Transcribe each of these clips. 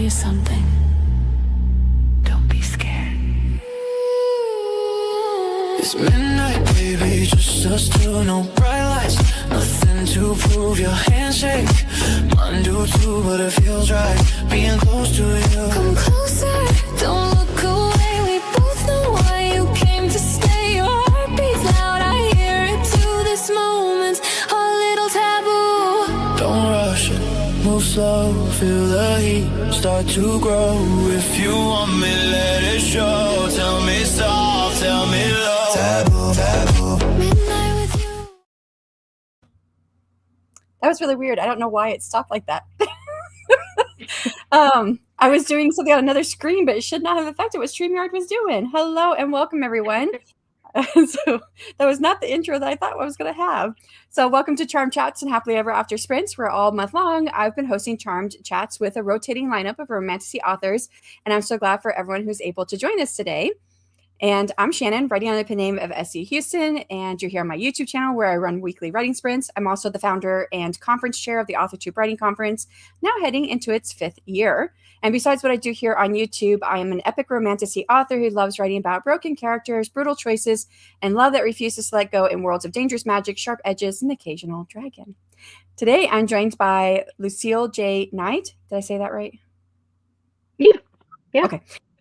you something. Don't be scared. It's midnight, baby, just us two, no bright lights, nothing to prove. Your handshake, mine do too, but it feels right being close to you. Come closer, don't look away. We both know why you came to stay. Your heart beats loud, I hear it too. This moment's a little taboo. Don't rush it, move slow, feel the heat start to grow. If you want me, let it show. Tell me soft, tell me low. Taboo, taboo. Midnight with you. That was really weird. I don't know why it stopped like that. I was doing something on another screen, but it should not have affected what StreamYard was doing. Hello and welcome, everyone. So that was not the intro that I thought I was going to have. So welcome to Charmed Chats and Happily Ever After Sprints, where all month long I've been hosting Charmed Chats with a rotating lineup of Romantasy authors, and I'm so glad for everyone who's able to join us today. And I'm Shannon, writing under the name of SC Huston, and you're here on my YouTube channel where I run weekly writing sprints. I'm also the founder and conference chair of the AuthorTube Writing Conference, now heading into its 5th year. And besides what I do here on YouTube, I am an epic romantasy author who loves writing about broken characters, brutal choices, and love that refuses to let go in worlds of dangerous magic, sharp edges, and occasional dragon. Today, I'm joined by Lucille J. Knight. Did I say that right? Yeah. Okay.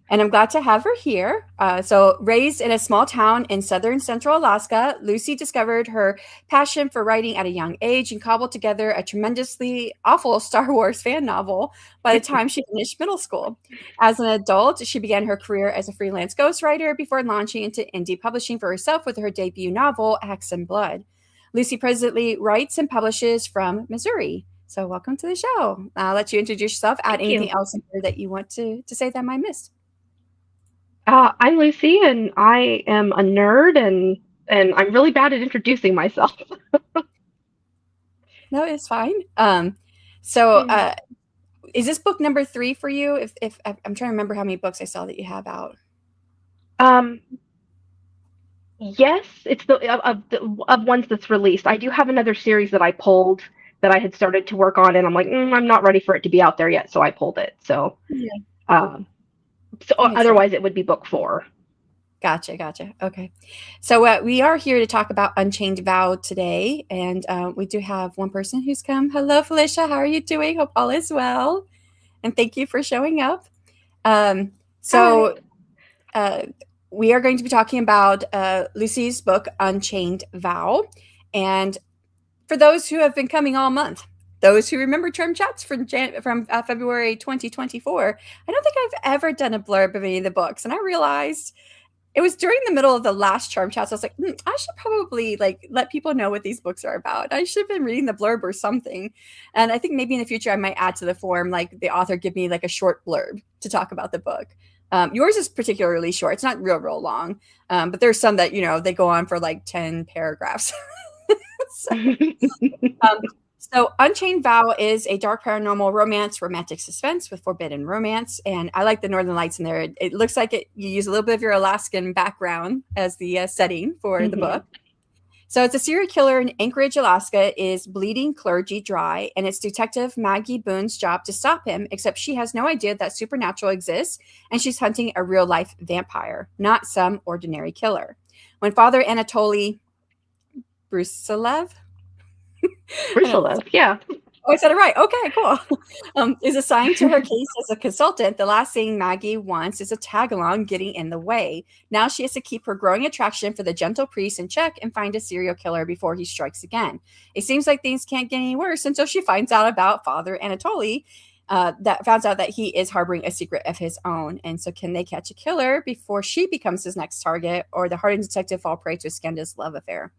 And I'm glad to have her here. So raised in a small town in southern central Alaska, Lucy discovered her passion for writing at a young age and cobbled together a tremendously awful Star Wars fan novel by the time she finished middle school. As an adult, she began her career as a freelance ghostwriter before launching into indie publishing for herself with her debut novel, Axe and Blood. Lucy presently writes and publishes from Missouri. So welcome to the show. I'll let you introduce yourself, add anything else in here that you want to say that I missed. I'm Lucy, and I am a nerd, and I'm really bad at introducing myself. No, it's fine. Is this book number 3 for you? If I'm trying to remember how many books I saw that you have out. Yes, it's of ones that's released. I do have another series that I pulled that I had started to work on, and I'm like, I'm not ready for it to be out there yet, so I pulled it. So, So otherwise, it would be book 4. Gotcha. Okay. So we are here to talk about Unchained Vow today. And we do have one person who's come. Hello, Felicia. How are you doing? Hope all is well. And thank you for showing up. We are going to be talking about Lucy's book, Unchained Vow. And for those who have been coming all month, those who remember Charmed Chats from February 2024, I don't think I've ever done a blurb of any of the books. And I realized it was during the middle of the last Charmed Chats. I was like, I should probably let people know what these books are about. I should have been reading the blurb or something. And I think maybe in the future I might add to the form, the author give me a short blurb to talk about the book. Yours is particularly short. It's not real long. But there's some that, they go on for 10 paragraphs. So Unchained Vow is a dark paranormal romance, romantic suspense with forbidden romance. And I like the Northern Lights in there. It looks like you use a little bit of your Alaskan background as the setting for the book. So it's a serial killer in Anchorage, Alaska, is bleeding clergy dry. And it's Detective Maggie Boone's job to stop him, except she has no idea that supernatural exists. And she's hunting a real life vampire, not some ordinary killer. When Father Anatoly Bruselev, yeah. Oh, I said it right. Okay, cool. Is assigned to her case as a consultant. The last thing Maggie wants is a tag-along getting in the way. Now she has to keep her growing attraction for the gentle priest in check and find a serial killer before he strikes again. It seems like things can't get any worse until she finds out about Father Anatoly, that he is harboring a secret of his own. And so can they catch a killer before she becomes his next target, or the hardened detective fall prey to a scandalous love affair?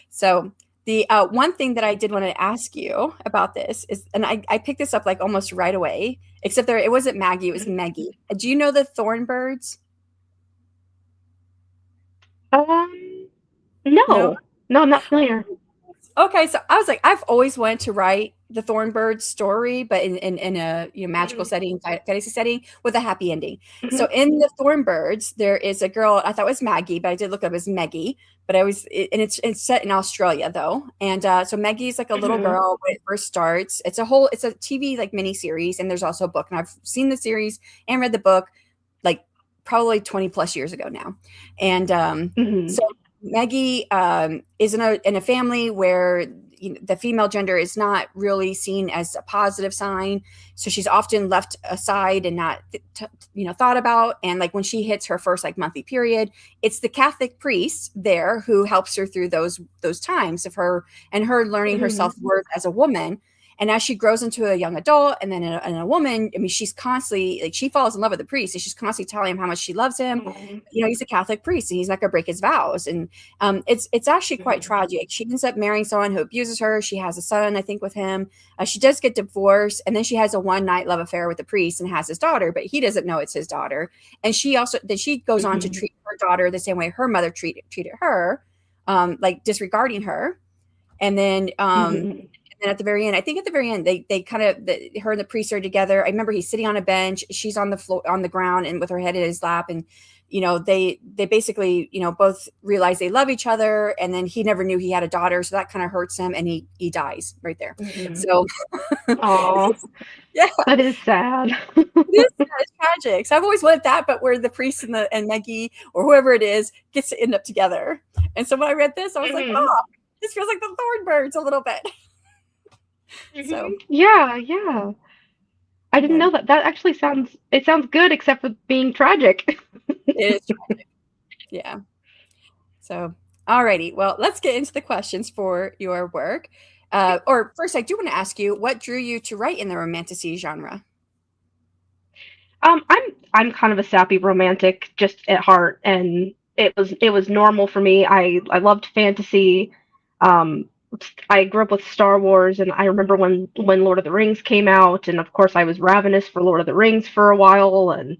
So the one thing that I did want to ask you about this is, and I picked this up almost right away, except it wasn't Maggie, it was Meggie. Do you know the Thornbirds? No, I'm not familiar. Okay, so I was like, I've always wanted to write the Thornbird story, but in a magical setting, fantasy setting with a happy ending. So in the Thornbirds, there is a girl I thought was Maggie, but I did look up as Meggie. But and it's set in Australia though, and so Maggie's like a little girl when it first starts. It's a TV like mini series, and there's also a book, and I've seen the series and read the book like probably 20 plus years ago now, and so Maggie is in a family where the female gender is not really seen as a positive sign. So she's often left aside and not, thought about. And like when she hits her first like monthly period, it's the Catholic priest there who helps her through those times of her learning her self-worth as a woman. And as she grows into a young adult and then a woman, I mean, she's constantly like, she falls in love with the priest, and she's constantly telling him how much she loves him. He's a Catholic priest and he's not going to break his vows. And it's actually quite tragic. She ends up marrying someone who abuses her. She has a son, I think, with him. She does get divorced, and then she has a one-night love affair with the priest and has his daughter, but he doesn't know it's his daughter. And she goes on to treat her daughter the same way her mother treated her, like disregarding her. And then at the very end, I think at the very end, they kind of, her and the priest are together. I remember he's sitting on a bench. She's on the floor, on the ground, and with her head in his lap. And, they basically, both realize they love each other. And then he never knew he had a daughter. So that kind of hurts him, and he dies right there. So, oh, yeah, that is sad. It's tragic. So I've always wanted that, but where the priest and Maggie or whoever it is gets to end up together. And so when I read this, I was like, oh, this feels like the Thornbirds a little bit. So yeah, I didn't know that. That actually sounds good, except for being tragic. It is tragic. Yeah. So, alrighty. Well, let's get into the questions for your work. Or first, I do want to ask you, what drew you to write in the romantasy genre? I'm kind of a sappy romantic just at heart, and it was normal for me. I loved fantasy. I grew up with Star Wars, and I remember when Lord of the Rings came out, and of course I was ravenous for Lord of the Rings for a while, and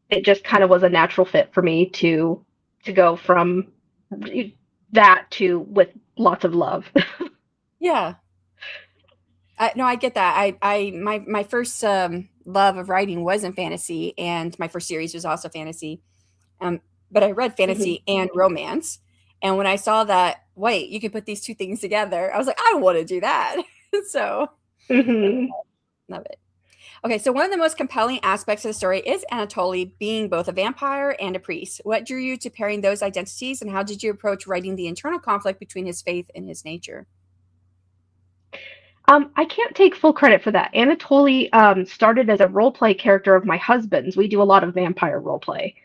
it just kind of was a natural fit for me to go from that to with lots of love. Yeah. No, I get that. My first love of writing was in fantasy, and my first series was also fantasy. But I read fantasy and romance. And when I saw that, wait, you can put these two things together, I was like, I want to do that. So love it. Okay, so one of the most compelling aspects of the story is Anatoly being both a vampire and a priest. What drew you to pairing those identities, and how did you approach writing the internal conflict between his faith and his nature? I can't take full credit for that. Anatoly started as a role play character of my husband's. We do a lot of vampire role play,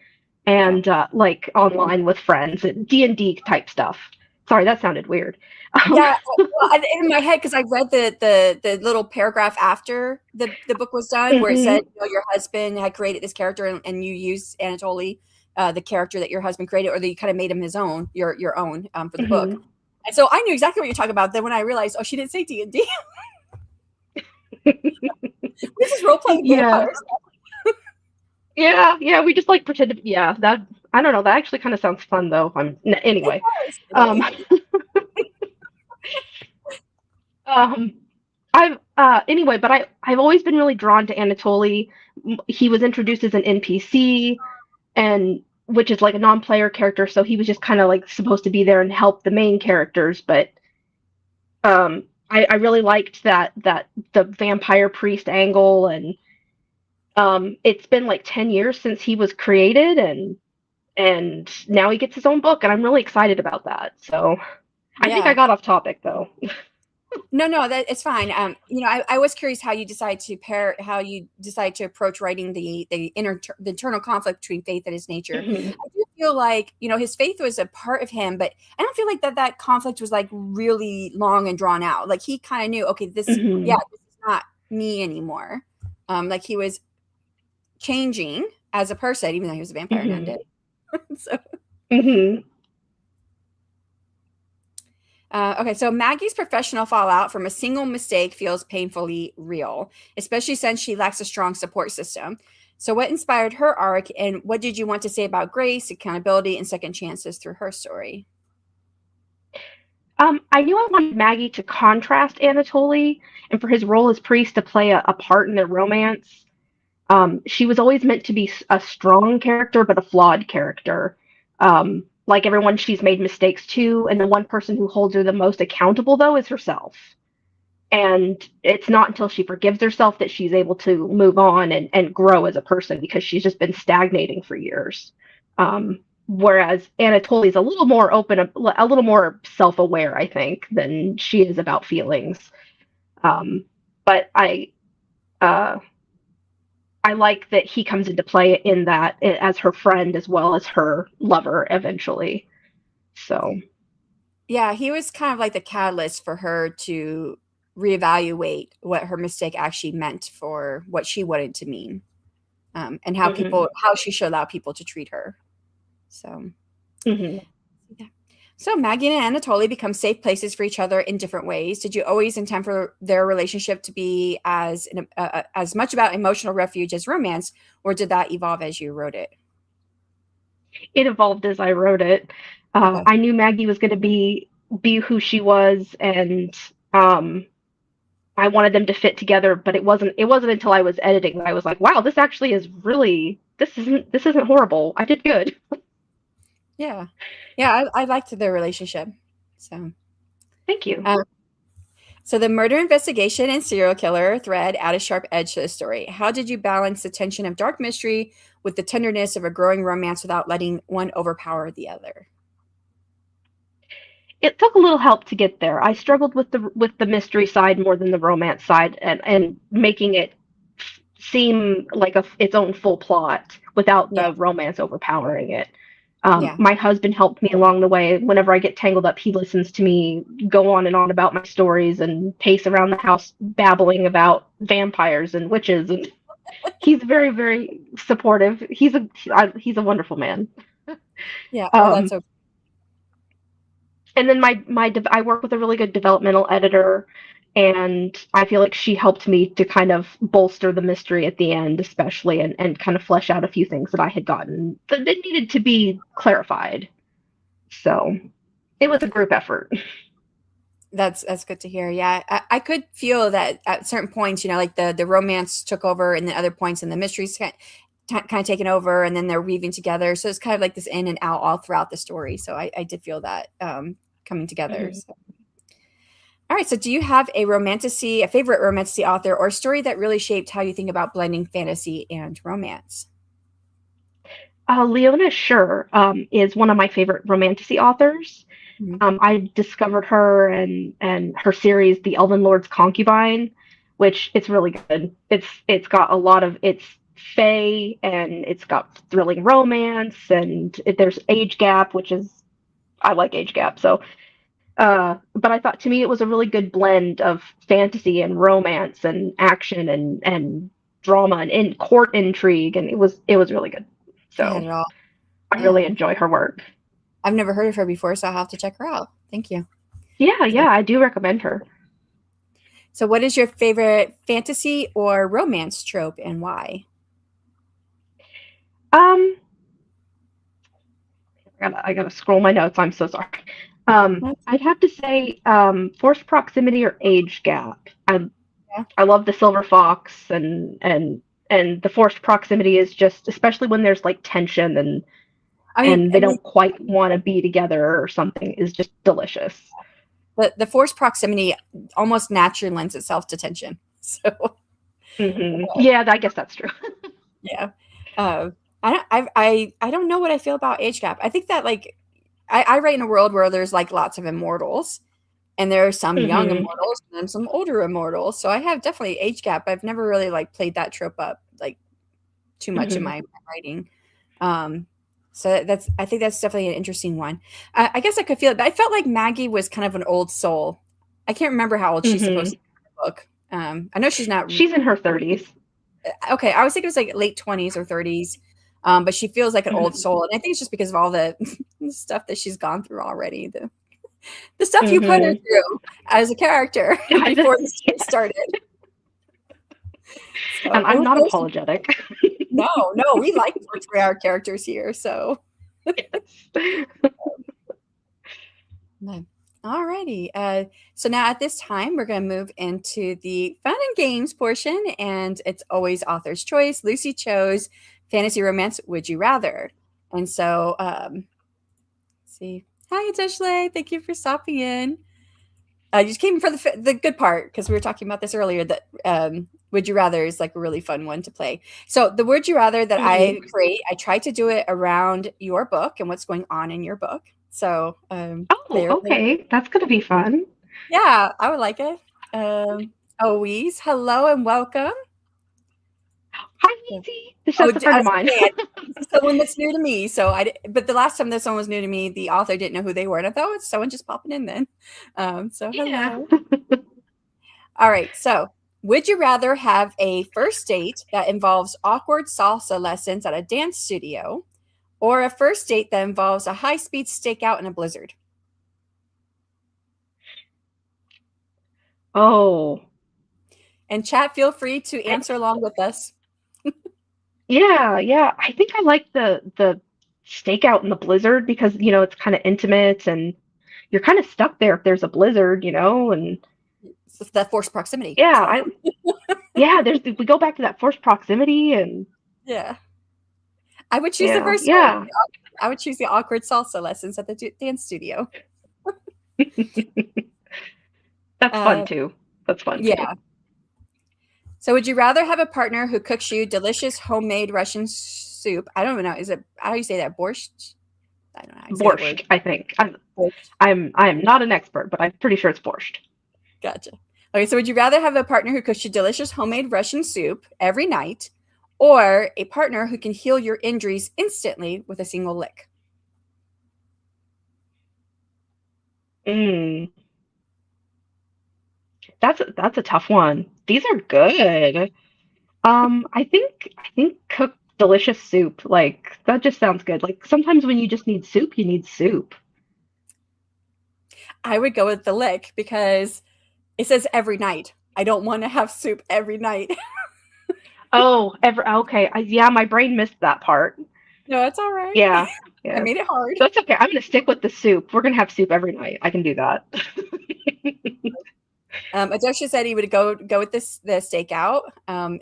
and like online with friends and D&D type stuff. Sorry, that sounded weird. Yeah, well, in my head, because I read the little paragraph after the book was done, where it said, your husband had created this character, and you used Anatoly, the character that your husband created, or that you kind of made him his own, your own for the book. And so I knew exactly what you're talking about. Then when I realized, she didn't say D&D. We just role playing vampires. Yeah, we just like pretended. Yeah, that, I don't know. That actually kind of sounds fun, though. Anyway. But I've always been really drawn to Anatoly. He was introduced as an NPC, and which is like a non-player character, so he was just kind of like supposed to be there and help the main characters. But I really liked that the vampire priest angle, and it's been like 10 years since he was created, and now he gets his own book, and I'm really excited about that. So I think I got off topic though. No, that it's fine. I was curious how you decide to approach writing the internal conflict between faith and his nature. I do feel like, his faith was a part of him, but I don't feel like that conflict was like really long and drawn out. Like he kind of knew, okay, this is not me anymore. Like he was changing as a person, even though he was a vampire and undead. So. Okay, so Maggie's professional fallout from a single mistake feels painfully real, especially since she lacks a strong support system. So what inspired her arc, and what did you want to say about grace, accountability, and second chances through her story? I knew I wanted Maggie to contrast Anatoly and for his role as priest to play a part in their romance. She was always meant to be a strong character, but a flawed character. Like everyone, she's made mistakes too, and the one person who holds her the most accountable, though, is herself. And it's not until she forgives herself that she's able to move on and grow as a person because she's just been stagnating for years. Whereas Anatoly's a little more open, a little more self-aware, I think, than she is about feelings. But I like that he comes into play in that as her friend as well as her lover eventually. So Yeah, he was kind of like the catalyst for her to reevaluate what her mistake actually meant for what she wanted to mean, and how she should allow people to treat her. So, yeah. So Maggie and Anatoly become safe places for each other in different ways. Did you always intend for their relationship to be as much about emotional refuge as romance, or did that evolve as you wrote it? It evolved as I wrote it. Okay. I knew Maggie was going to be who she was, and I wanted them to fit together. But it wasn't until I was editing that I was like, wow, this actually is really this isn't horrible. I did good. Yeah, I liked their relationship. So, thank you. So the murder investigation and serial killer thread add a sharp edge to the story. How did you balance the tension of dark mystery with the tenderness of a growing romance without letting one overpower the other? It took a little help to get there. I struggled with the mystery side more than the romance side, and making it seem like its own full plot without the romance overpowering it. My husband helped me along the way. Whenever I get tangled up, he listens to me go on and on about my stories and pace around the house babbling about vampires and witches. And he's very, very supportive. He's a wonderful man. Yeah, that's okay. And then I work with a really good developmental editor, and I feel like she helped me to kind of bolster the mystery at the end, especially, and kind of flesh out a few things that I had gotten that needed to be clarified. So it was a group effort. That's good to hear. Yeah, I could feel that at certain points, like the romance took over, and then other points, and the mysteries kind of taken over, and then they're weaving together. So it's kind of like this in and out all throughout the story. So I did feel that coming together. So. All right. So do you have a favorite romantasy author or story that really shaped how you think about blending fantasy and romance? Leona Schur is one of my favorite romantasy authors. I discovered her and her series, The Elven Lord's Concubine, which it's really good. It's got a lot of fae, and it's got thrilling romance, and there's age gap, which is I like age gap. So, but I thought, to me, it was a really good blend of fantasy and romance and action and drama and court intrigue, and it was really good. So I really enjoy her work. I've never heard of her before, so I'll have to check her out. Thank you. Yeah, I do recommend her. So what is your favorite fantasy or romance trope, and why? I gotta scroll my notes. I'm so sorry. I'd have to say forced proximity or age gap. I love the silver fox, and the forced proximity is just, especially when there's like tension and they don't quite want to be together or something, is just delicious. The forced proximity almost naturally lends itself to tension. So yeah, I guess that's true. Yeah. I don't know what I feel about age gap. I think that I write in a world where there's lots of immortals, and there are some young immortals and some older immortals. So I have definitely age gap. I've never really played that trope up too much in my writing. So I think that's definitely an interesting one. I guess I could feel it, but I felt like Maggie was kind of an old soul. I can't remember how old she's supposed to be in the book. I know she's not. She's in her 30s. Okay, I was thinking it was late 20s or 30s. But she feels like an old soul, and I think it's just because of all the stuff that she's gone through already. The stuff you put her through as a character before the series started. So, I'm not apologetic. No, we like to portray our characters here. So, Alrighty. So now at this time, we're going to move into the fun and games portion, and it's always author's choice. Lucy chose fantasy romance. Would you rather? And so, let's see. Hi, Ashley. Thank you for stopping in. You just came for the good part because we were talking about this earlier. That would you rather is like a really fun one to play. So the would you rather that I create, I try to do it around your book and what's going on in your book. So, okay, that's gonna be fun. Yeah, I would like it. Oise, hello and welcome. Hi, Easy. This is a friend of mine. This is someone that's new to me. But the last time that someone was new to me, the author didn't know who they were, and I thought, oh, it's someone just popping in then. So hello. All right. So, would you rather have a first date that involves awkward salsa lessons at a dance studio, or a first date that involves a high-speed stakeout in a blizzard? Oh. And chat, feel free to answer along with us. Yeah. I think I like the stakeout in the blizzard because, it's kind of intimate and you're kind of stuck there if there's a blizzard, and it's that forced proximity. Yeah, we go back to that forced proximity and yeah. I would choose the first one. I would choose the awkward salsa lessons at the dance studio. That's fun too. That's fun. Yeah. Too. So would you rather have a partner who cooks you delicious homemade Russian soup? I don't know. Is it, how do you say that? Borscht? I don't know. Borscht, I think. I'm not an expert, but I'm pretty sure it's borscht. Gotcha. Okay, so would you rather have a partner who cooks you delicious homemade Russian soup every night, or a partner who can heal your injuries instantly with a single lick? That's a tough one. These are good. I think cooked delicious soup, like that just sounds good. Like sometimes when you just need soup, you need soup. I would go with the lick because it says every night. I don't want to have soup every night. Okay. My brain missed that part. No, it's all right. Yeah. I made it hard. That's okay. I'm gonna stick with the soup. We're gonna have soup every night. I can do that. Adosha said he would go with the stakeout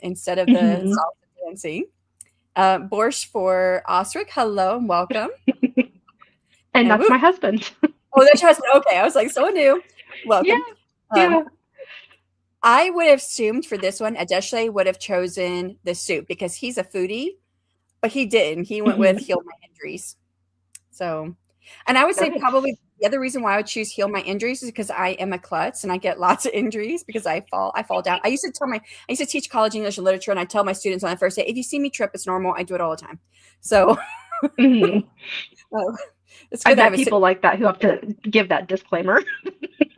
instead of the salsa dancing. Borscht for Osric. Hello and welcome. and that's my husband. Oh, that's your husband. Okay, I was like, so new. Welcome. Yeah. I would have assumed for this one, Adeshle would have chosen the soup because he's a foodie, but he didn't. He went with heal my injuries. So, and I would say probably the other reason why I would choose heal my injuries is because I am a klutz and I get lots of injuries because I fall down. I used to teach college English and literature, and I tell my students on the first day, if you see me trip, it's normal. I do it all the time. So, it's good. I bet people like that who have to give that disclaimer.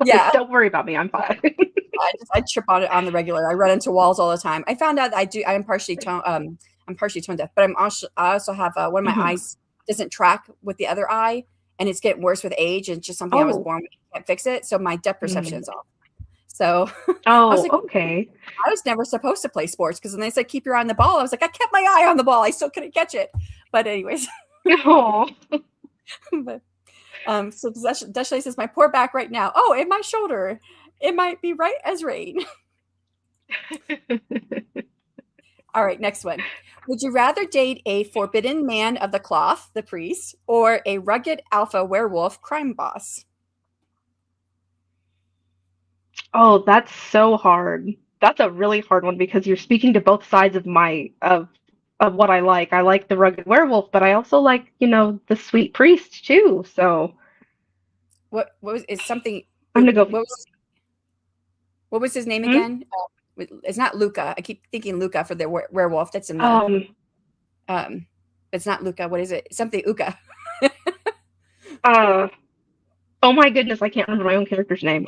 Yeah, don't worry about me. I'm fine. I trip on it on the regular. I run into walls all the time. I found out I'm partially tone deaf, but I also have one of my eyes doesn't track with the other eye, and it's getting worse with age. And it's just something I was born with. I can't fix it, so my depth perception is off. So, okay. I was never supposed to play sports because when they said keep your eye on the ball, I was like, I kept my eye on the ball. I still couldn't catch it. But anyways. But, so Deshley says, my poor back right now. Oh, in my shoulder. It might be right as rain. All right, next one. Would you rather date a forbidden man of the cloth, the priest, or a rugged alpha werewolf crime boss? Oh, that's so hard. That's a really hard one because you're speaking to both sides of of what I like. I like the rugged werewolf, but I also like, the sweet priest too. So what was is something I'm gonna go. What was his name again? It's not Luca. I keep thinking Luca for the werewolf. That's in the it's not Luca. What is it? Something Uka. Oh my goodness, I can't remember my own character's name.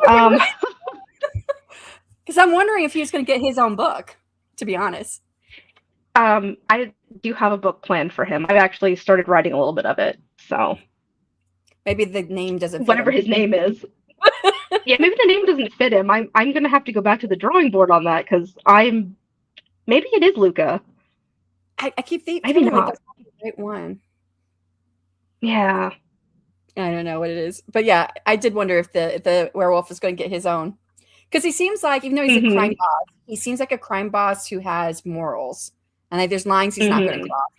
Because I'm wondering if he's going to get his own book, to be honest. I do have a book planned for him. I've actually started writing a little bit of it, so maybe the name doesn't fit whatever him. His name is. Yeah, maybe the name doesn't fit him. I'm gonna have to go back to the drawing board on that because maybe it is Luca. I keep thinking maybe not. That's not the right one. Yeah. I don't know what it is, but yeah, I did wonder if the werewolf is going to get his own, because he seems like, even though he's a crime boss, he seems like a crime boss who has morals, and like there's lines he's not going to cross.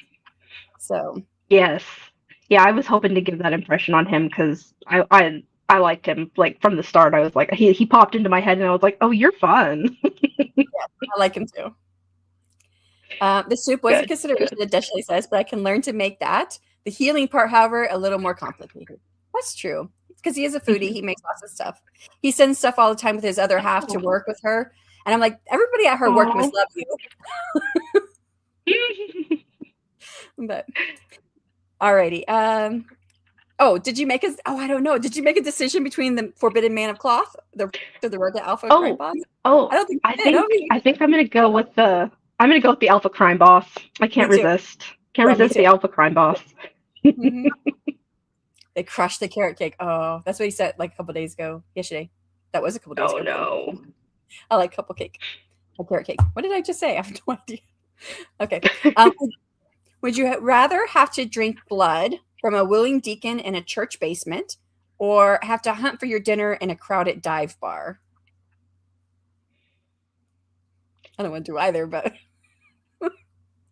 So yes, yeah, I was hoping to give that impression on him because I liked him like from the start. I was like he popped into my head and I was like, oh, you're fun. yeah, I like him too. The soup was a consideration, that Deshley says, but I can learn to make that. The healing part, however, a little more complicated. That's true. Because he is a foodie. He makes lots of stuff. He sends stuff all the time with his other half to work with her. And I'm like, everybody at her work must love you. But alrighty. Did you make I don't know. Did you make a decision between the Forbidden Man of Cloth, the Red Alpha crime boss? I think I'm gonna go with the Alpha Crime Boss. I can't resist. Can't resist the Alpha Crime Boss. Mm-hmm. They crushed the carrot cake. Oh, that's what he said like a couple days ago. Yesterday. That was a couple days ago. Oh no. I like carrot cake. What did I just say? I have no idea. Okay. Would you rather have to drink blood from a willing deacon in a church basement, or have to hunt for your dinner in a crowded dive bar? I don't want to do either, but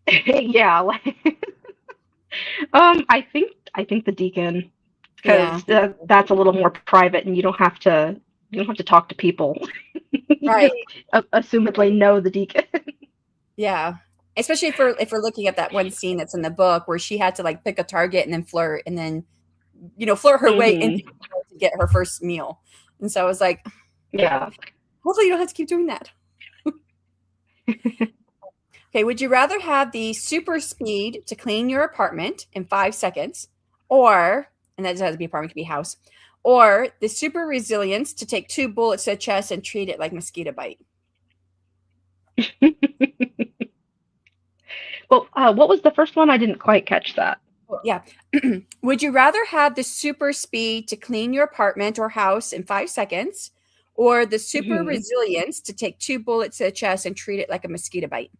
yeah, I think the deacon, because that's a little more private, and you don't have to talk to people. Right. Assumedly know the deacon. Yeah, especially if we're looking at that one scene that's in the book where she had to like pick a target and then flirt, and then flirt her way into to get her first meal. And so I was like, yeah, hopefully you don't have to keep doing that. Okay, would you rather have the super speed to clean your apartment in 5 seconds, or, and that doesn't have to be apartment, it could be house, or the super resilience to take 2 bullets to the chest and treat it like mosquito bite? Well, what was the first one? I didn't quite catch that. Yeah. Would you rather have the super speed to clean your apartment or house in 5 seconds, or the super resilience to take 2 bullets to the chest and treat it like a mosquito bite?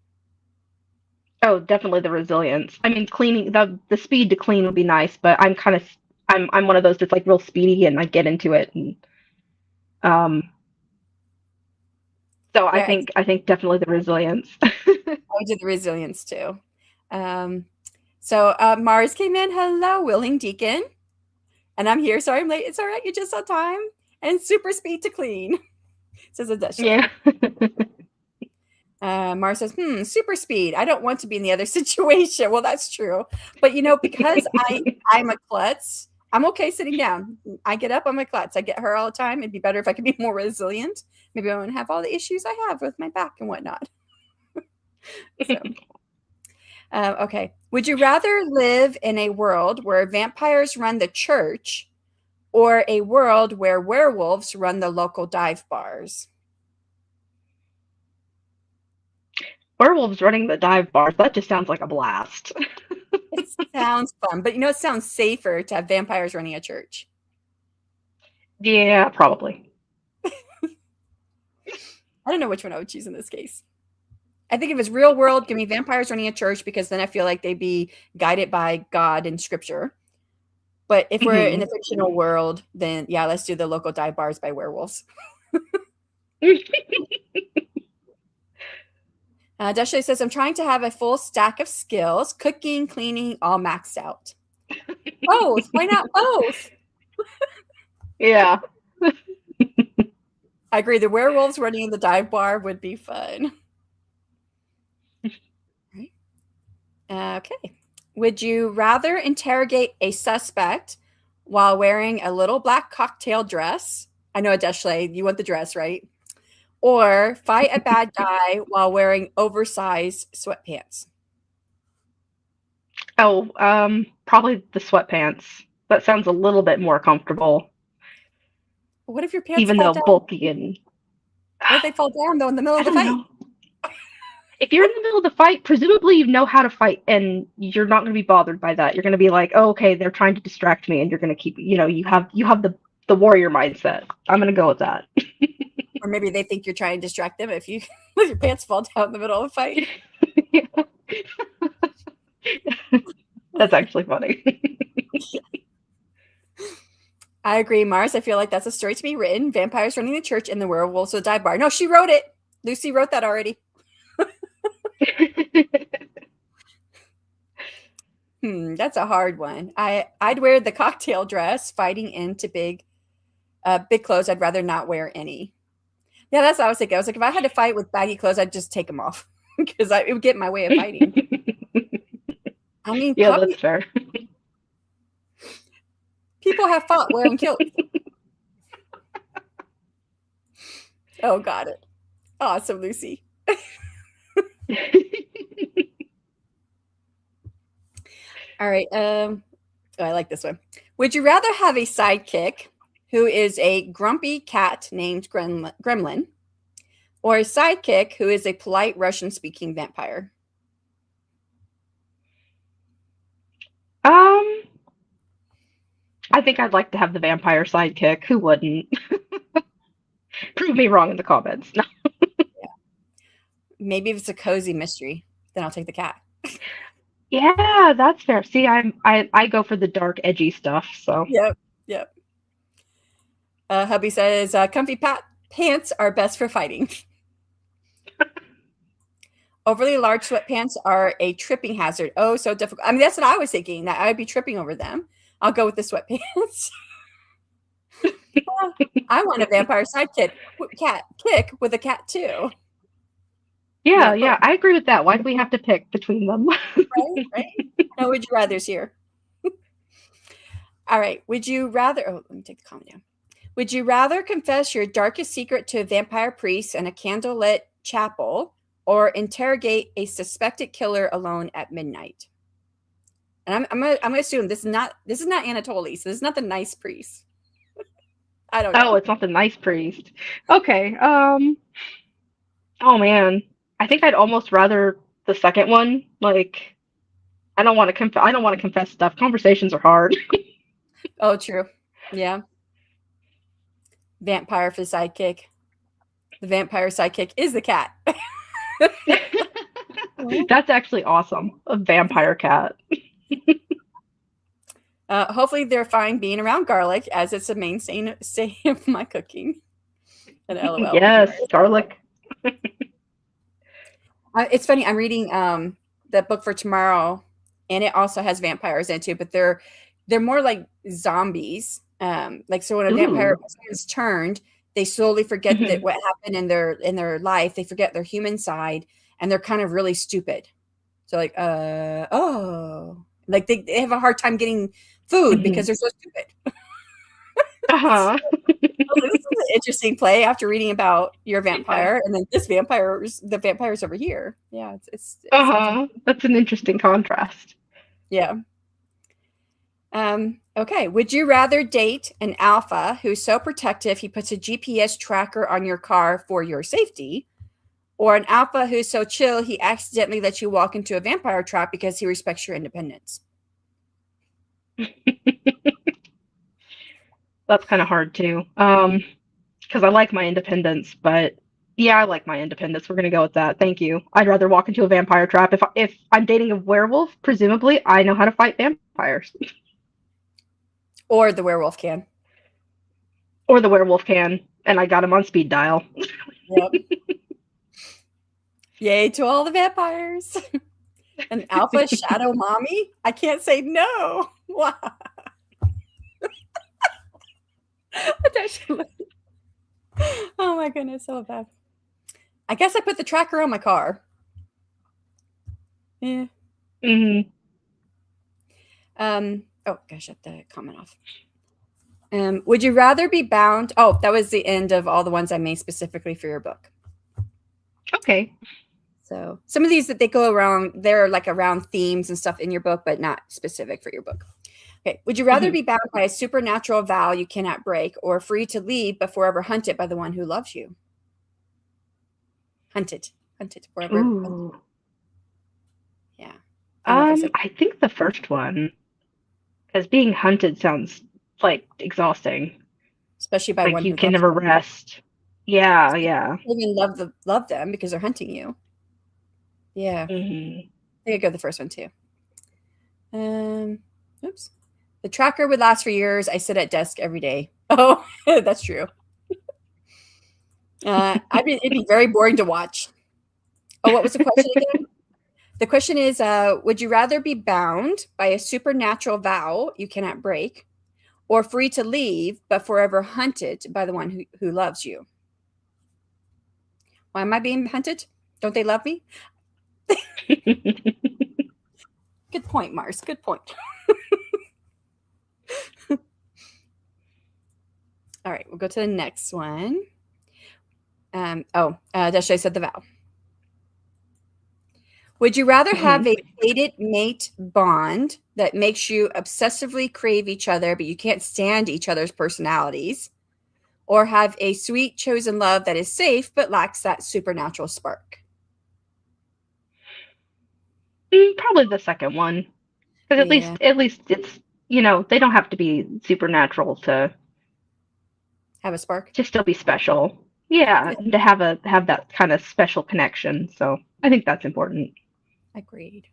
Oh, definitely the resilience. I mean, cleaning the speed to clean would be nice, but I'm one of those that's like real speedy and I get into it, and so I think definitely the resilience. I did the resilience too. So Mars came in. Hello, willing deacon, and I'm here. Sorry I'm late. It's all right. You're just on time. And super speed to clean, says Adesha. Yeah. Mars says, super speed. I don't want to be in the other situation. Well, that's true. But, because I'm a klutz, I'm okay sitting down. I get up, I'm a klutz. I get her all the time. It'd be better if I could be more resilient. Maybe I wouldn't have all the issues I have with my back and whatnot. So, okay. Would you rather live in a world where vampires run the church, or a world where werewolves run the local dive bars? Werewolves running the dive bars, that just sounds like a blast. It sounds fun, but it sounds safer to have vampires running a church. Yeah, probably. I don't know which one I would choose in this case. I think if it's real world, give me vampires running a church, because then I feel like they'd be guided by God and scripture. But if we're in a fictional world, then yeah, let's do the local dive bars by werewolves. Deshley says, I'm trying to have a full stack of skills, cooking, cleaning, all maxed out. Both. Why not both? Yeah. I agree. The werewolves running the dive bar would be fun. Okay. Would you rather interrogate a suspect while wearing a little black cocktail dress? I know, Deshley, you want the dress, right? Or fight a bad guy while wearing oversized sweatpants? Oh, probably the sweatpants. That sounds a little bit more comfortable. What if your pants even fall though down? bulky and What if they fall down though in the middle of the fight? If you're in the middle of the fight, presumably you know how to fight, and you're not going to be bothered by that. You're going to be like, oh, okay, they're trying to distract me, and you're going to keep, you have the warrior mindset. I'm going to go with that. Or maybe they think you're trying to distract them if you let your pants fall down in the middle of a fight. That's actually funny. I agree, Mars. I feel like that's a story to be written. Vampires running the church and the werewolves will dive bar. No, she wrote it. Lucy wrote that already. That's a hard one. I'd wear the cocktail dress fighting into big clothes. I'd rather not wear any. Yeah, that's what I was thinking. I was like, if I had to fight with baggy clothes, I'd just take them off because it would get in my way of fighting. I mean, Yeah, that's fair. People have fought wearing kilts. Oh, got it. Awesome, Lucy. All right. I like this one. Would you rather have a sidekick who is a grumpy cat named Gremlin, or a sidekick who is a polite Russian-speaking vampire? I think I'd like to have the vampire sidekick. Who wouldn't? Prove me wrong in the comments. No. Yeah. Maybe if it's a cozy mystery, then I'll take the cat. Yeah, that's fair. See, I go for the dark, edgy stuff. So Yep. Hubby says comfy pants are best for fighting. Overly large sweatpants are a tripping hazard. Oh, so difficult. I mean, that's what I was thinking, that I would be tripping over them. I'll go with the sweatpants. I want a vampire sidekick with a cat too. Yeah, I agree with that. Why do we have to pick between them? Right? No, would you rather's here. All right. Would you rather? Oh, let me take the comment down. Would you rather confess your darkest secret to a vampire priest in a candlelit chapel, or interrogate a suspected killer alone at midnight? And I'm gonna assume this is not Anatoly, so this is not the nice priest. I don't know. Oh, it's not the nice priest. Okay. Oh man, I think I'd almost rather the second one. Like, I don't want to confess stuff. Conversations are hard. Oh, true. Yeah. Vampire for sidekick. The vampire sidekick is the cat. That's actually awesome. A vampire cat. Hopefully they're fine being around garlic, as it's a mainstay of my cooking. And LOL. Yes, garlic. It's funny. I'm reading the book for tomorrow, and it also has vampires in it too, but they're more like zombies. Like, so when a vampire is turned, they slowly forget that what happened in their life. They forget their human side, and they're kind of really stupid. So like, like they have a hard time getting food because they're so stupid. Uh-huh. This is an interesting play after reading about your vampire, and then the vampires over here. Yeah, it's That's an interesting contrast. Yeah. Okay. Would you rather date an alpha who's so protective he puts a GPS tracker on your car for your safety, or an alpha who's so chill he accidentally lets you walk into a vampire trap because he respects your independence? That's kind of hard too. Because I like my independence, but yeah, I like my independence. We're gonna go with that. Thank you. I'd rather walk into a vampire trap. If I'm dating a werewolf, presumably I know how to fight vampires. Or the werewolf can. Or the werewolf can, and I got him on speed dial. Yep. Yay to all the vampires. An alpha shadow mommy? I can't say no. Wow. Oh my goodness, so bad. I guess I put the tracker on my car. Yeah. Mm-hmm. Oh, gosh, shut the comment off. Would you rather be bound? Oh, that was the end of all the ones I made specifically for your book. Okay. So some of these that they go around, they're like around themes and stuff in your book, but not specific for your book. Okay. Would you rather be bound by a supernatural vow you cannot break, or free to leave but forever hunted by the one who loves you? Hunted forever. Ooh. Yeah. I think the first one, because being hunted sounds like exhausting. Especially by like one you who can loves never you. rest. Yeah, yeah. You even love them because they're hunting you. Yeah. Mm-hmm. I think I'd go the first one too. Oops. The tracker would last for years. I sit at desk every day. Oh, that's true. It'd be very boring to watch. Oh, what was the question again? The question is, would you rather be bound by a supernatural vow you cannot break, or free to leave but forever hunted by the one who loves you? Why am I being hunted? Don't they love me? Good point, Mars. Good point. All right, we'll go to the next one. Desha said the vow. Would you rather have a fated mate bond that makes you obsessively crave each other, but you can't stand each other's personalities, or have a sweet chosen love that is safe but lacks that supernatural spark? Probably the second one, because at least it's, they don't have to be supernatural to have a spark, to still be special. Yeah, to have that kind of special connection. So I think that's important. Agreed.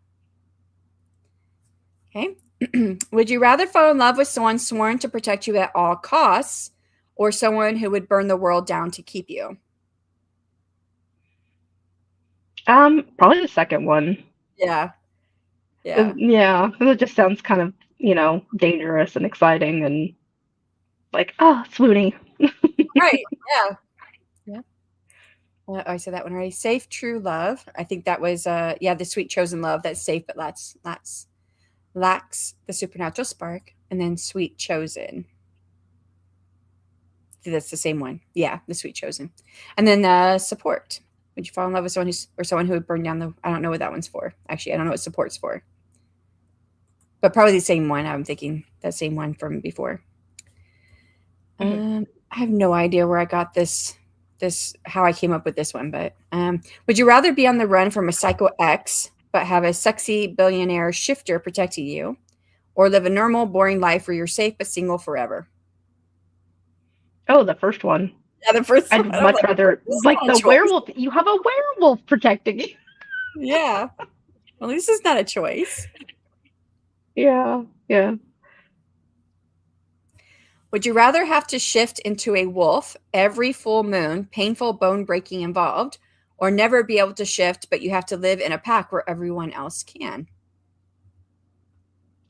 Okay. Would you rather fall in love with someone sworn to protect you at all costs, or someone who would burn the world down to keep you? Probably the second one. Yeah. Yeah. It just sounds kind of, dangerous and exciting and like, swooning. Right. Yeah. I said that one already. Safe, true love. I think that was, the sweet chosen love that's safe but lacks the supernatural spark. And then sweet chosen. That's the same one. Yeah, the sweet chosen. And then support. Would you fall in love with someone who would burn down the? I don't know what that one's for. Actually, I don't know what support's for. But probably the same one. I'm thinking that same one from before. I have no idea where I got this how I came up with this one, but would you rather be on the run from a psycho ex but have a sexy billionaire shifter protecting you, or live a normal boring life where you're safe but single forever? Oh, the first one. Yeah, the first one. I'd much rather the werewolf. You have a werewolf protecting you. Yeah. Well, this is not a choice. Yeah. Would you rather have to shift into a wolf every full moon, painful bone breaking involved, or never be able to shift, but you have to live in a pack where everyone else can?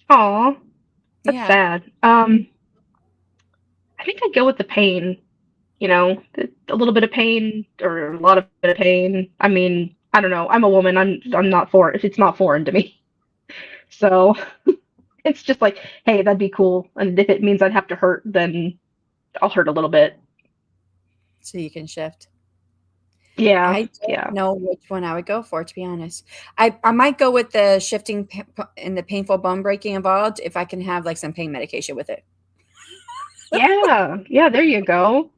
Aw, that's sad. I think I'd go with the pain. A little bit of pain or a lot of bit of pain. I mean, I don't know. I'm a woman. I'm not for it. It's not foreign to me. So it's just like, hey, that'd be cool. And if it means I'd have to hurt, then I'll hurt a little bit. So you can shift. Yeah. I don't know which one I would go for, to be honest. I might go with the shifting and the painful bone breaking involved if I can have like some pain medication with it. Yeah. There you go.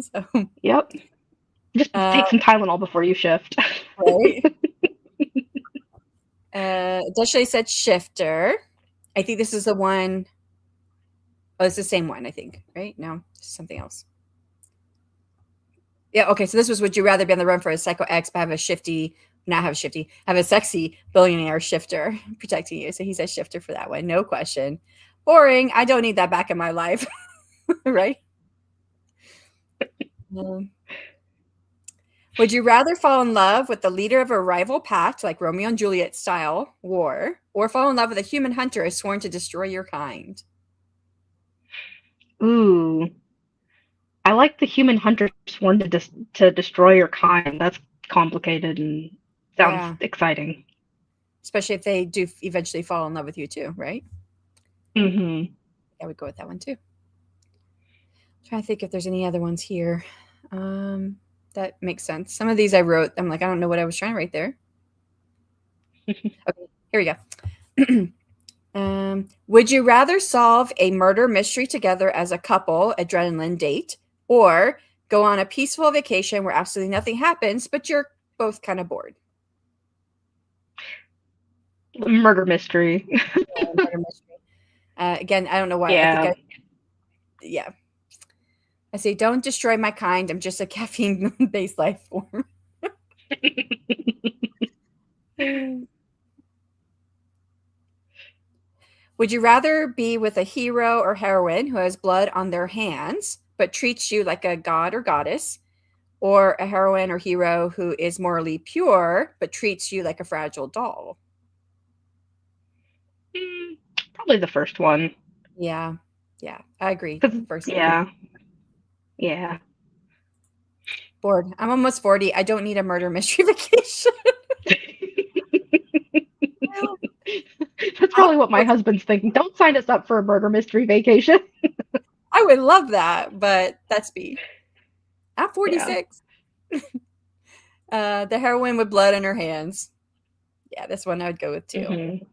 So, yep. Just take some Tylenol before you shift. Right. Deshay said shifter. I think this is the one. Oh, it's the same one, I think, right? No, this is something else. Yeah, okay. So this was, would you rather be on the run for a psycho ex but have a sexy billionaire shifter protecting you? So he said shifter for that one. No question. Boring. I don't need that back in my life. Right? Would you rather fall in love with the leader of a rival pact, like Romeo and Juliet style war, or fall in love with a human hunter sworn to destroy your kind? Ooh. I like the human hunter sworn to destroy your kind. That's complicated and sounds exciting. Especially if they do eventually fall in love with you too, right? Mm-hmm. I would go with that one too. I'm trying to think if there's any other ones here. That makes sense. Some of these I wrote, I'm like, I don't know what I was trying to write there. Okay, here we go. Would you rather solve a murder mystery together as a couple adrenaline date, or go on a peaceful vacation where absolutely nothing happens, but you're both kind of bored? Murder mystery. Murder mystery. Again, I don't know why. Yeah. I say, don't destroy my kind. I'm just a caffeine-based life form. Would you rather be with a hero or heroine who has blood on their hands but treats you like a god or goddess, or a heroine or hero who is morally pure but treats you like a fragile doll? Probably the first one. Yeah, yeah, I agree. 'Cause, The first one. yeah, yeah. Bored. I'm almost 40. I don't need a murder mystery vacation. That's probably what my husband's thinking. Don't sign us up for a murder mystery vacation. I would love that, but that's me. I'm 46. The heroine with blood on her hands. Yeah, this one I would go with too. Mm-hmm.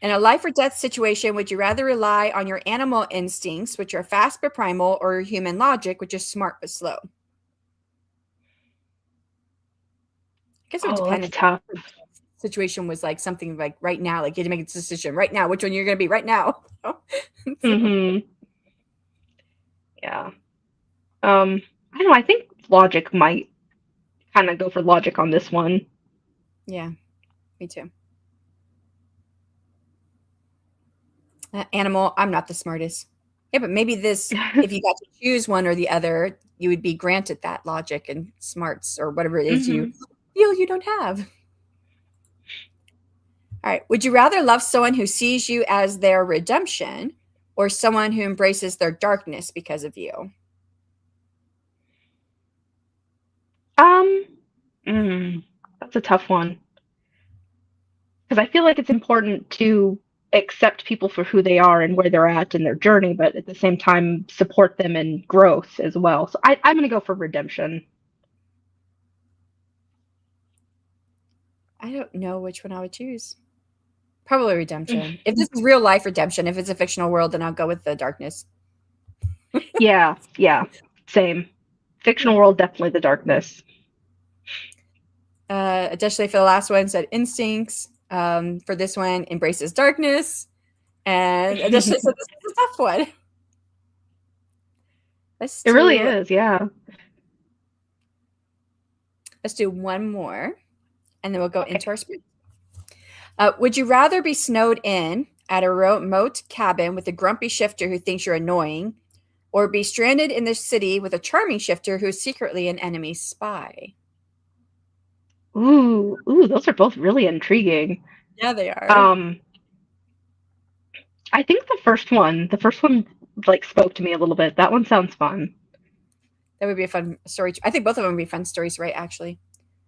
In a life or death situation, would you rather rely on your animal instincts, which are fast but primal, or your human logic, which is smart but slow? I guess it would depend That's if tough. the situation was like something like right now, like you had to make a decision right now, which one you're going to be right now. Mm-hmm. Yeah. I don't know. I think logic might kind of go for logic on this one. Yeah, me too. Animal, I'm not the smartest. Yeah, but maybe this, if you got to choose one or the other, you would be granted that logic and smarts or whatever it is you feel you don't have. All right. Would you rather love someone who sees you as their redemption or someone who embraces their darkness because of you? That's a tough one. Because I feel like it's important to accept people for who they are and where they're at in their journey, but at the same time support them in growth as well. So I'm going to go for redemption. I don't know which one I would choose. Probably redemption. If this is real life redemption, if it's a fictional world, then I'll go with the darkness. Yeah, same. Fictional world, definitely the darkness. Additionally, for the last one, said instincts. For this one, embraces darkness. And additionally, said this is a tough one. It really is, yeah. Let's do one more, and then we'll go into our sprint. Would you rather be snowed in at a remote cabin with a grumpy shifter who thinks you're annoying, or be stranded in the city with a charming shifter who's secretly an enemy spy? Ooh, those are both really intriguing. Yeah, they are. I think the first one like spoke to me a little bit. That one sounds fun. That would be a fun story. I think both of them would be fun stories, right? Actually.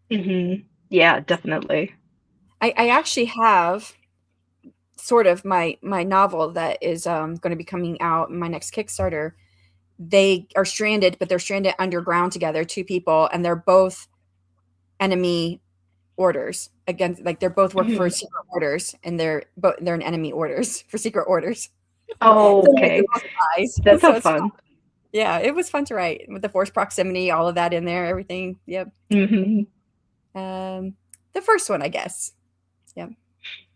Yeah, definitely. I actually have sort of my novel that is going to be coming out in my next Kickstarter. They are stranded, but they're stranded underground together, two people, and they're both enemy orders against, like they're both working for secret orders, and they're in enemy orders for secret orders. Oh, okay. That sounds fun. Yeah, it was fun to write with the force proximity, all of that in there, everything. Yep. The first one, I guess. Yep.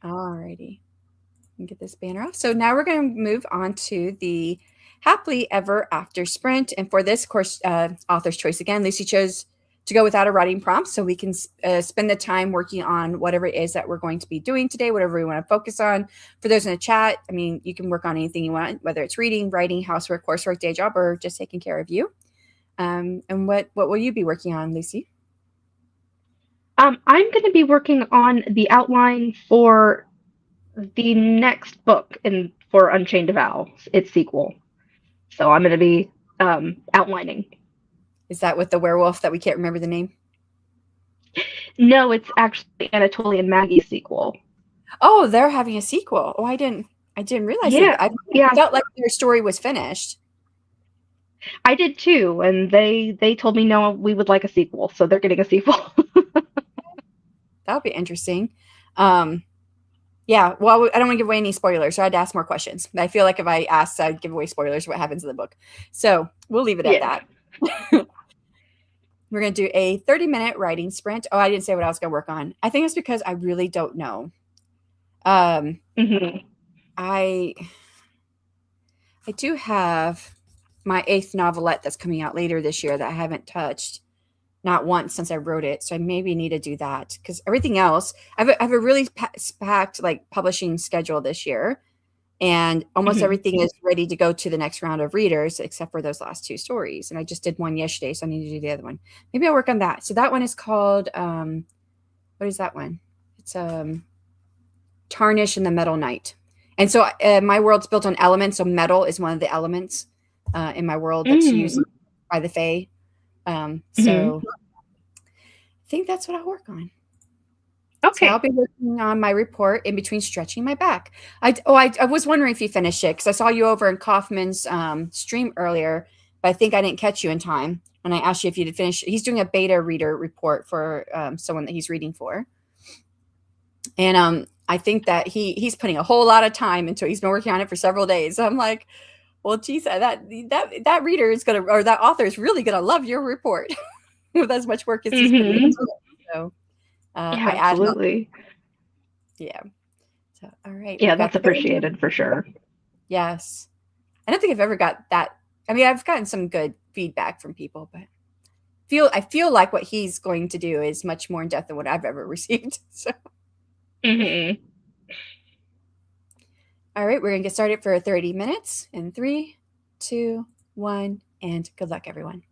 Alrighty. Get this banner off. So now we're going to move on to the Happily Ever After sprint. And for this course, author's choice again, Lucy chose to go without a writing prompt, so we can spend the time working on whatever it is that we're going to be doing today, whatever we want to focus on. For those in the chat, I mean, you can work on anything you want, whether it's reading, writing, housework, coursework, day job, or just taking care of you. And what will you be working on, Lucy? I'm going to be working on the outline for the next book for Unchained Vow, its sequel. So I'm going to be outlining. Is that with the werewolf that we can't remember the name? No, it's actually Anatolian Maggie's sequel. Oh, they're having a sequel. Oh, I didn't realize that. I felt like their story was finished. I did too, and they told me no, we would like a sequel, so they're getting a sequel. That would be interesting. Yeah, well, I don't want to give away any spoilers, so I'd ask more questions. I feel like if I asked, I'd give away spoilers of what happens in the book. So we'll leave it at that. We're going to do a 30-minute writing sprint. Oh, I didn't say what I was going to work on. I think it's because I really don't know. I do have my 8th novelette that's coming out later this year that I haven't touched. not once since I wrote it. So I maybe need to do that because everything else, I have a really packed like publishing schedule this year, and almost everything is ready to go to the next round of readers except for those last 2 stories. And I just did one yesterday, so I need to do the other one. Maybe I'll work on that. So that one is called what is that one? It's Tarnish and the Metal Knight. And so my world's built on elements, so metal is one of the elements in my world that's used by the Fae. So I think that's what I'll work on. Okay. So I'll be working on my report in between stretching my back. I was wondering if you finished it because I saw you over in Kaufman's stream earlier, but I think I didn't catch you in time when I asked you if you did finish. He's doing a beta reader report for someone that he's reading for, and I think that he's putting a whole lot of time into it. He's been working on it for several days. So I'm like, well, geez, that reader is gonna, or that author is really gonna love your report with as much work as he's putting into it. So yeah, absolutely. Yeah. So, all right. Yeah, that's appreciated for sure. Yes. I don't think I've ever got that. I mean, I've gotten some good feedback from people, but I feel like what he's going to do is much more in depth than what I've ever received. So, all right, we're going to get started for 30 minutes in 3, 2, 1, and good luck, everyone.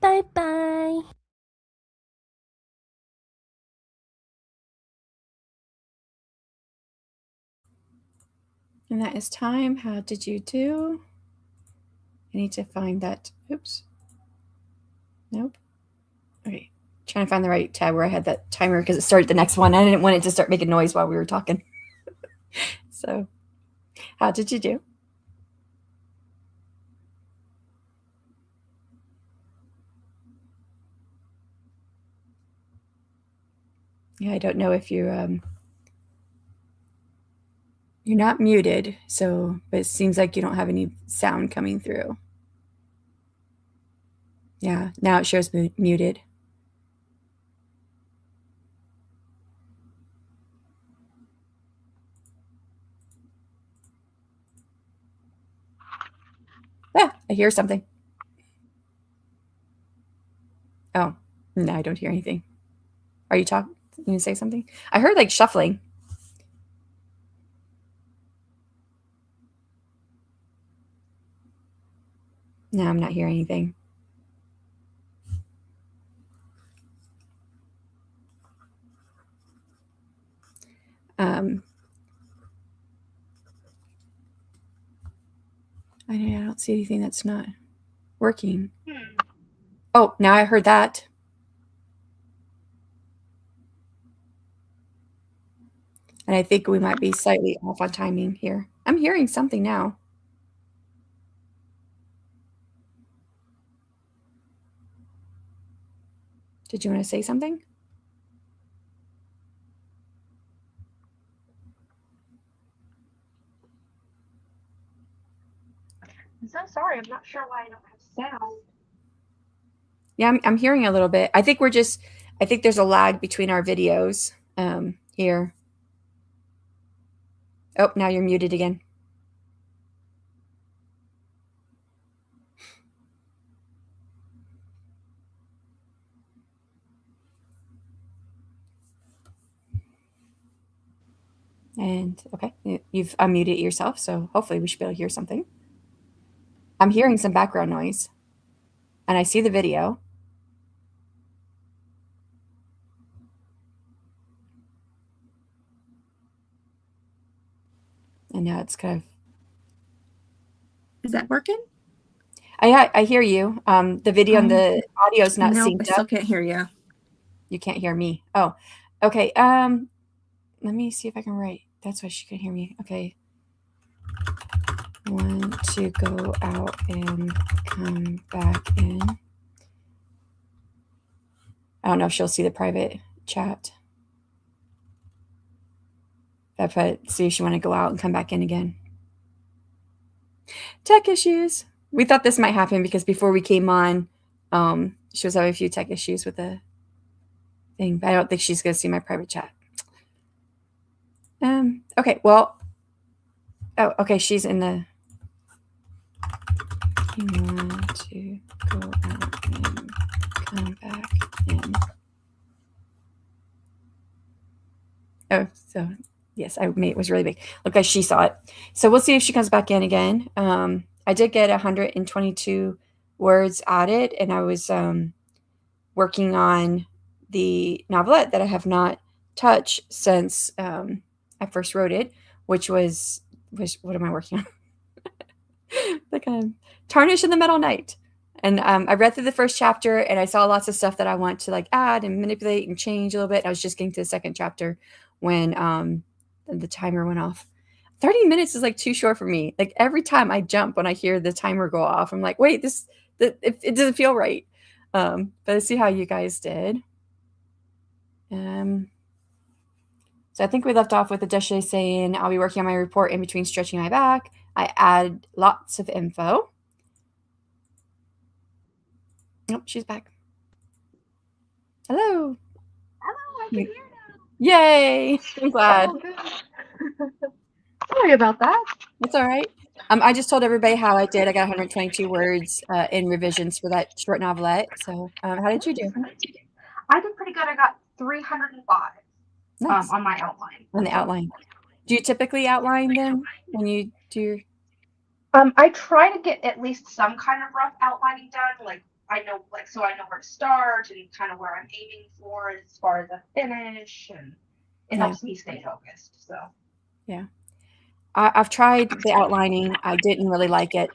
Bye-bye. And that is time. How did you do? I need to find that. Oops. Nope. Okay. Trying to find the right tab where I had that timer because it started the next one. I didn't want it to start making noise while we were talking. So, how did you do? Yeah, I don't know if you're not muted, so but it seems like you don't have any sound coming through. Yeah, now it shows muted. Ah, I hear something. Oh, no, I don't hear anything. Are you talking? You gonna say something? I heard like shuffling. No, I'm not hearing anything. I don't see anything that's not working. Oh, now I heard that. And I think we might be slightly off on timing here. I'm hearing something now. Did you want to say something? I'm so sorry. I'm not sure why I don't have sound. Yeah, I'm hearing a little bit. I think there's a lag between our videos here. Oh, now you're muted again. And okay, you've unmuted yourself, so hopefully we should be able to hear something. I'm hearing some background noise, and I see the video. And now it's kind of. Is that working? I hear you. The video and the audio is not Nope, synced I still up. can't hear you. You can't hear me. Oh, okay. Let me see if I can write. That's why she can hear me. Okay. Want to go out and come back in. I don't know if she'll see the private chat. I put, see if she want to go out and come back in again. Tech issues. We thought this might happen because before we came on, she was having a few tech issues with the thing, but I don't think she's going to see my private chat. Okay, well, oh, okay, she's in the. You want to go out and come back in. Oh, so yes, it was really big. Look, like she saw it. So we'll see if she comes back in again. I did get 122 words added, and I was working on the novelette that I have not touched since I first wrote it, which was what am I working on? Like Tarnish in the Metal Knight. And I read through the first chapter, and I saw lots of stuff that I want to like add and manipulate and change a little bit. I was just getting to the second chapter when the timer went off. 30 minutes is like too short for me. Like every time I jump when I hear the timer go off, I'm like, wait, it doesn't feel right. But let's see how you guys did. So I think we left off with Adesha saying, I'll be working on my report in between stretching my back. I add lots of info. Nope, she's back. Hello. Hello, I can hear now. Yay. I'm glad. Oh, good. Sorry about that. It's all right. I just told everybody how I did. I got 122 words in revisions for that short novelette. So how did you do? I did pretty good. I got 305 Nice. on my outline. On the outline. Do you typically outline them when you do your... I try to get at least some kind of rough outlining done. Like I know where to start and kind of where I'm aiming for as far as a finish, and it helps me stay focused. So yeah, I've tried the outlining. I didn't really like it.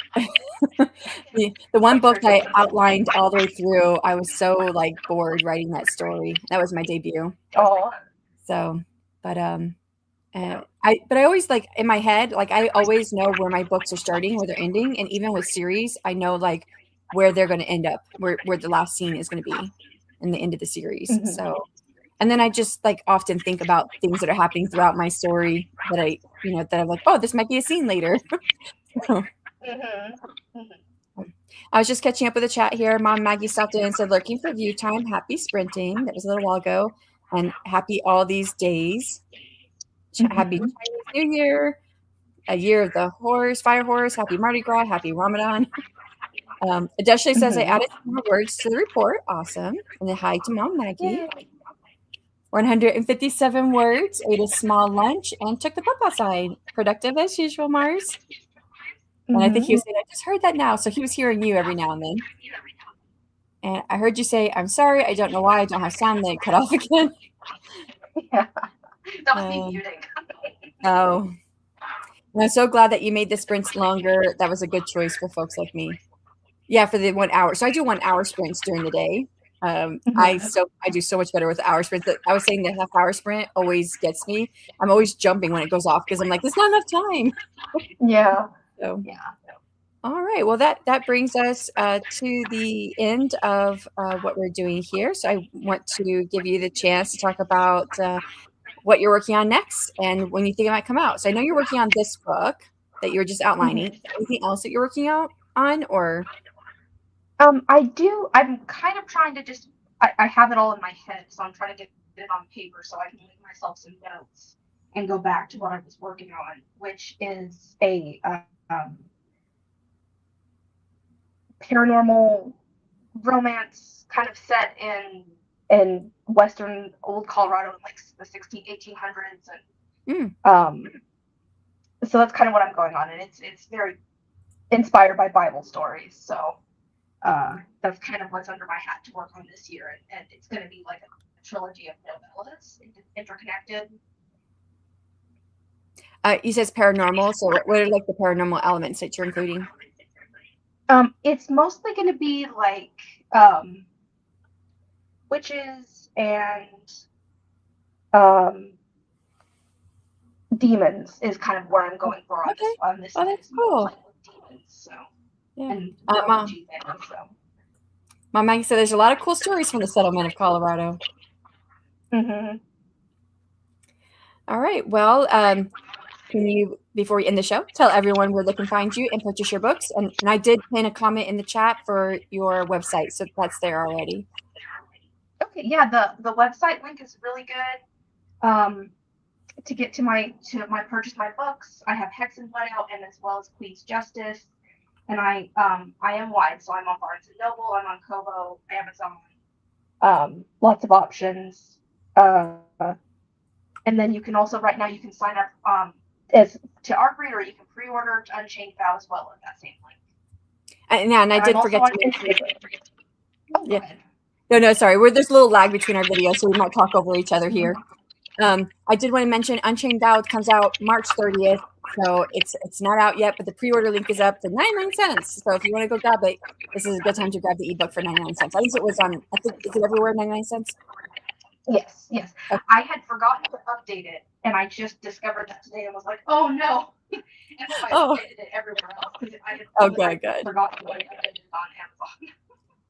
The one book I outlined all the way through, I was so like bored writing that story. That was my debut. Oh, So, but I always like in my head, like I always know where my books are starting, where they're ending, and even with series, I know like where they're going to end up, where the last scene is going to be in the end of the series. Mhm. So, and then I just like often think about things that are happening throughout my story that that I'm like, oh, this might be a scene later. I was just catching up with the chat here. Mom Maggie stopped in and said, lurking for view time. Happy sprinting. That was a little while ago. And happy all these days. Happy Chinese New Year. A year of the horse, fire horse. Happy Mardi Gras. Happy Ramadan. Adesha says, I added some more words to the report. Awesome. And then hi to Mom Maggie. 157 words. Ate a small lunch and took the pup outside. Productive as usual, Mars. And I think he was saying, I just heard that now. So he was hearing you every now and then. And I heard you say, I'm sorry. I don't know why I don't have sound. Then it cut off again. Yeah. That was me muting. Oh. And I'm so glad that you made the sprints longer. That was a good choice for folks like me. Yeah, for the 1 hour. So I do 1 hour sprints during the day. I do so much better with the hour sprints. I was saying the half-hour sprint always gets me. I'm always jumping when it goes off because I'm like, there's not enough time. Yeah. So yeah. All right. Well, that brings us to the end of what we're doing here. So I want to give you the chance to talk about what you're working on next and when you think it might come out. So I know you're working on this book that you were just outlining. Anything else that you're working on, or? I do. I'm kind of trying to just. I have it all in my head, so I'm trying to get it on paper so I can make myself some notes and go back to what I was working on, which is a paranormal romance kind of set in Western old Colorado, like the 1800s, and so that's kind of what I'm going on, and it's very inspired by Bible stories. So that's kind of what's under my hat to work on this year, and it's going to be like a trilogy of novellas, interconnected. You says paranormal. So what are like the paranormal elements that you're including? It's mostly going to be like witches and demons is kind of where I'm going for on this. Oh, that's cool. Demons, so. Yeah. And Mom Maggie said there's a lot of cool stories from the settlement of Colorado. All right. Well, can you, before we end the show, tell everyone where they can find you and purchase your books? And I did pin a comment in the chat for your website, so that's there already. Okay. Yeah. The website link is really good. To get to my purchase my books, I have Hex and Blood out, and as well as Queen's Justice. And I am wide, so I'm on Barnes and Noble, I'm on Kobo, Amazon, lots of options. And then you can also, right now, you can sign up as to Art Reader. You can pre-order to Unchained Vow as well with that same link. And I did forget to mention. Go ahead. No, sorry. There's a little lag between our videos, so we might talk over each other here. I did want to mention Unchained Vow comes out March 30th. So it's not out yet, but the pre-order link is up for 99 cents. So if you want to go grab it, this is a good time to grab the ebook for 99 cents. I think it was is it everywhere 99 cents? Yes. Okay. I had forgotten to update it, and I just discovered that today and was like, oh no. And so I updated it everywhere else because I had good. forgotten to update it on Amazon.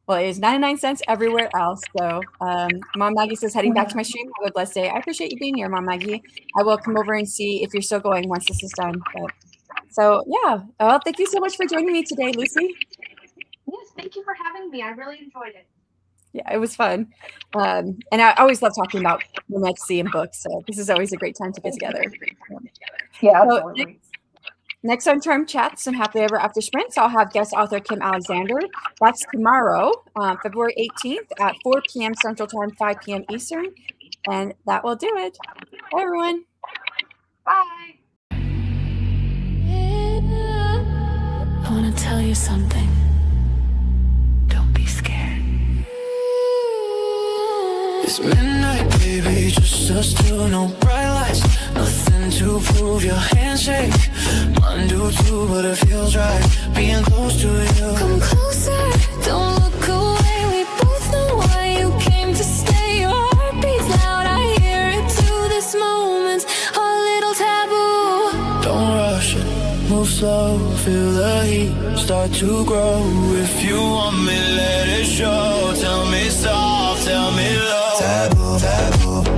Well, it is 99 cents everywhere else. So Mom Maggie says, heading back to my stream. Have a blessed day. I appreciate you being here, Mom Maggie. I will come over and see if you're still going once this is done. So, yeah. Well, thank you so much for joining me today, Lucy. Yes, thank you for having me. I really enjoyed it. Yeah, it was fun. And I always love talking about romantasy and books. So this is always a great time to get together. Yeah, so next on Charm Chats and Happily Ever After Sprints, I'll have guest author Kim Alexander. That's tomorrow, February 18th at 4 p.m. Central Time, 5 p.m. Eastern. And that will do it. Bye, everyone. Bye. I want to tell you something. Don't be scared. It's midnight, baby, just us two, no bright lights, nothing to prove. Your handshake, mine do too, but it feels right being close to you. Come closer, don't look away. We both know why you came to stay. Your heart beats loud, I hear it too. This moment's a little taboo. Don't rush it, move slow, feel the heat start to grow. If you want me, let it show. Tell me soft, tell me low. Taboo, taboo.